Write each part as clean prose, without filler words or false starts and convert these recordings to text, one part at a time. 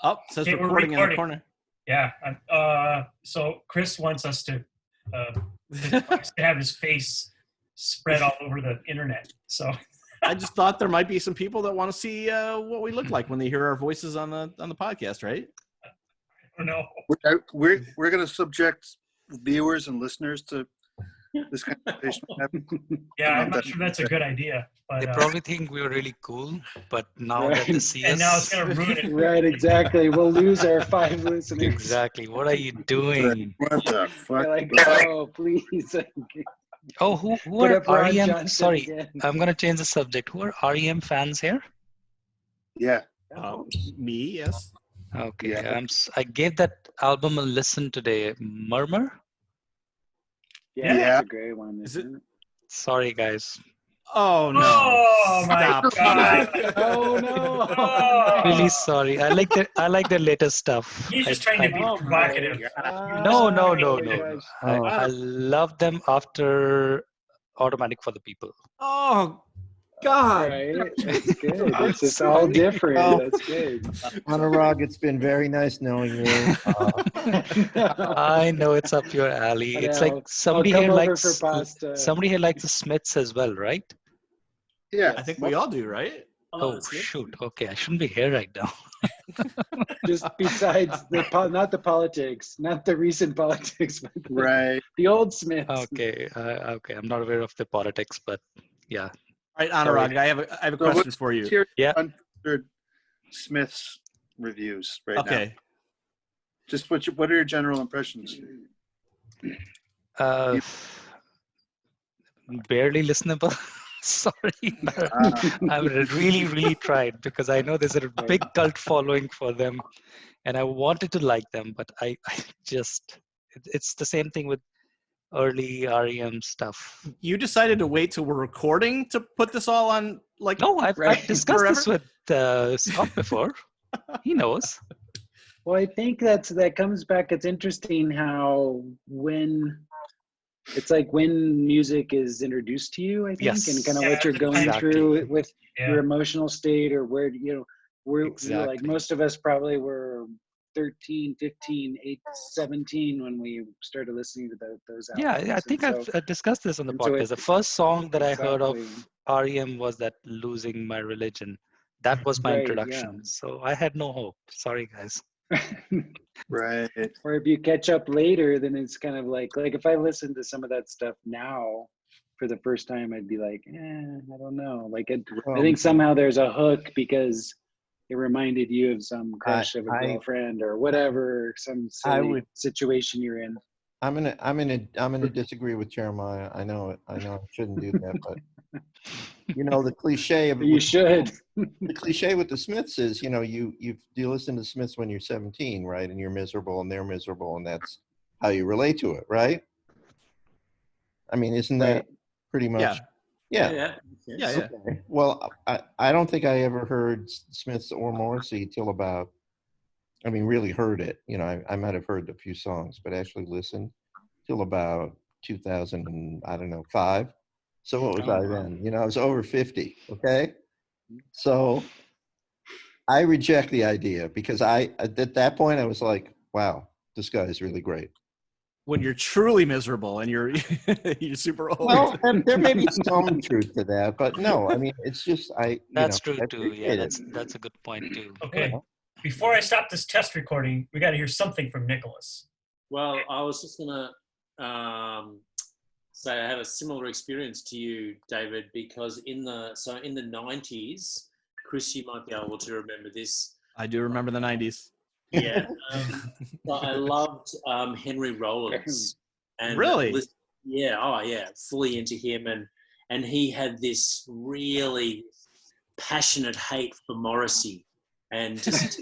Oh, it says Okay, we're recording in the recording. corner. Yeah. So Chris wants us to have his face spread all over the internet. So I just thought there might be some people that want to see what we look like when they hear our voices on the podcast, right? I don't know. We're going to subject viewers and listeners to this conversation. Yeah, I'm not sure that's a good idea. But, They probably think we were really cool, but now that they see and us, now it's going to ruin it. Right, exactly. We'll lose our 5 listeners. exactly. What are you doing? What the fuck? They're like, oh, please. Oh, who Put are up Ron REM? Johnson Sorry, again. I'm gonna change the subject. Who are REM fans here? Yeah. Me, yes. Okay, Yeah. I gave that album a listen today. Murmur. Yeah, Yeah. that's a great one. Is it- Isn't Sorry, guys. Oh no! Oh my Stop. God! Oh, no. Oh. Really sorry. I like the latest stuff. He's just I- trying to be Oh, provocative. No. Oh, I love them after Automatic for the People. Oh God! Right. That's good. It's just all different. Oh. That's good. Anurag, it's been very nice knowing you. I know it's up your alley. But It's I'll- like somebody I'll here come over likes for pasta. somebody here likes the Smiths as well, right? Yeah. I think we all do, right? Oh shoot. Okay, I shouldn't be here right now. Just besides not the politics, not the recent politics, but Right. the old Smiths. Okay, okay. I'm not aware of the politics, but yeah. All right, Anurag, I have a So question for you. Here's Yeah. unfiltered Smith's reviews right now. Okay. Just what are your general impressions? Uh, barely listenable. Sorry. I've really tried because I know there's a big cult following for them and I wanted to like them, but I just, it's the same thing with early REM stuff. You decided to wait till we're recording to put this all on, like. No, I've Right. discussed this with Scott before. He knows. Well, I think that comes back. It's interesting how when music is introduced to you, I think, Yes. and kind of Yeah, what you're going exactly. through with Yeah. your emotional state or where, we're like Exactly. most of us probably were 13, 15, 8, 17 when we started listening to those albums. Yeah, I think And I've so- discussed this on the and so podcast. it- The first song that I heard of Exactly. REM was that Losing My Religion. That was my Right, introduction. yeah. So I had no hope. Sorry, guys. Right. Or if you catch up later, then it's kind of like if I listen to some of that stuff now for the first time, I'd be like, I don't know. I think somehow there's a hook because it reminded you of some crush of a girlfriend or whatever, some silly situation you're in. I'm gonna disagree with Jeremiah. I know I shouldn't do that, but the cliche of You should. the cliche with the Smiths is, you listen to the Smiths when you're 17, right? And you're miserable and they're miserable, and that's how you relate to it, right? I mean, isn't that Right. pretty much? Yeah. Yeah. Okay. Well, I don't think I ever heard Smiths or Morrissey till about, really heard it. I might have heard a few songs, but actually listened till about 2005. So what was I then? I was over 50. Okay. So I reject the idea because at that point I was like, wow, this guy is really great. When you're truly miserable and you're super old. Well, there may be some truth to that, but no, it's just That's true I too. Yeah, appreciate it. that's a good point too. Okay. Before I stop this test recording, we got to hear something from Nicholas. Well, I was just gonna say I had a similar experience to you, David, because in the 90s, Chris, you might be able to remember this. I do remember the 90s. Yeah, but I loved Henry Rollins. And Really? fully into him, and he had this really passionate hate for Morrissey, and just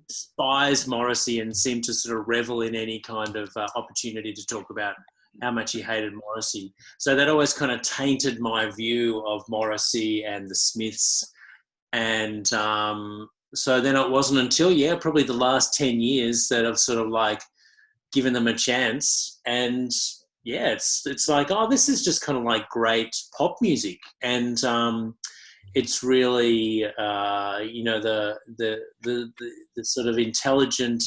despised Morrissey and seemed to sort of revel in any kind of opportunity to talk about how much he hated Morrissey. So that always kind of tainted my view of Morrissey and the Smiths. And so then it wasn't until, probably the last 10 years that I've sort of given them a chance. And it's like, this is just kind of like great pop music. And it's really the sort of intelligent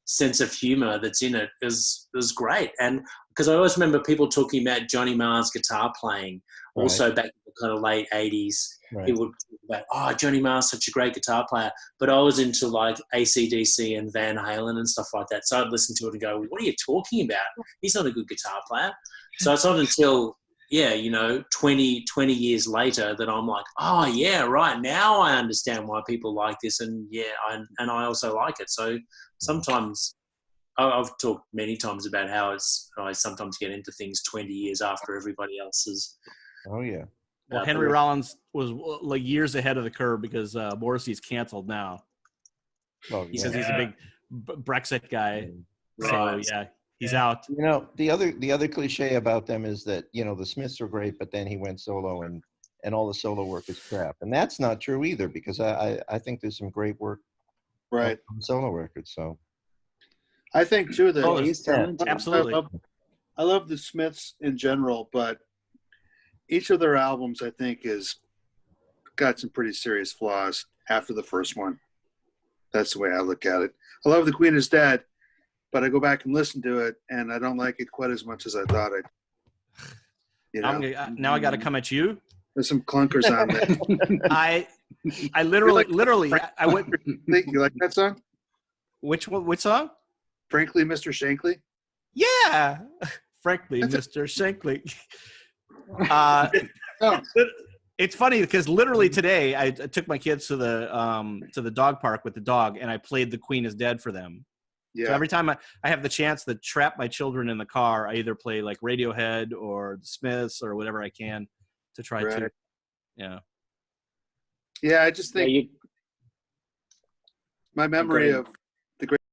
sense of humor that's in it is great. And because I always remember people talking about Johnny Marr's guitar playing, also back in the kind of late 80s. Right. People would talk about, oh, Johnny Marr's such a great guitar player. But I was into like AC/DC and Van Halen and stuff like that. So I'd listen to it and go, what are you talking about? He's not a good guitar player. So it's not until 20 years later that I'm like, oh yeah, right, now I understand why people like this, and I also like it. So sometimes I've talked many times about how I sometimes get into things 20 years after everybody else is. Oh yeah. Well, Henry Rollins was like years ahead of the curve because Morrissey's canceled now. Well, He says he's a big Brexit guy. So Right. yeah, he's out. You know, the other cliche about them is that, you know, the Smiths were great, but then he went solo and all the solo work is crap. And that's not true either, because I think there's some great work Right. on solo records. So I think too that Oh, He's yeah, talented. absolutely. I love the Smiths in general, but each of their albums I think is got some pretty serious flaws after the first one. That's the way I look at it. I love The Queen is Dead, but I go back and listen to it and I don't like it quite as much as I thought I'd. You know, Now I got to come at you. there's some clunkers on there. I literally I went. You like that song? Which one? Which song? Frankly, Mr. Shankly? Yeah, frankly, Mr. Shankly. Oh. It's funny because literally today I took my kids to the dog park with the dog, and I played "The Queen is Dead" for them. So Yeah. every time I have the chance to trap my children in the car, I either play like Radiohead or the Smiths or whatever I can to try to. Right. Yeah. Yeah, I just think my memory Great.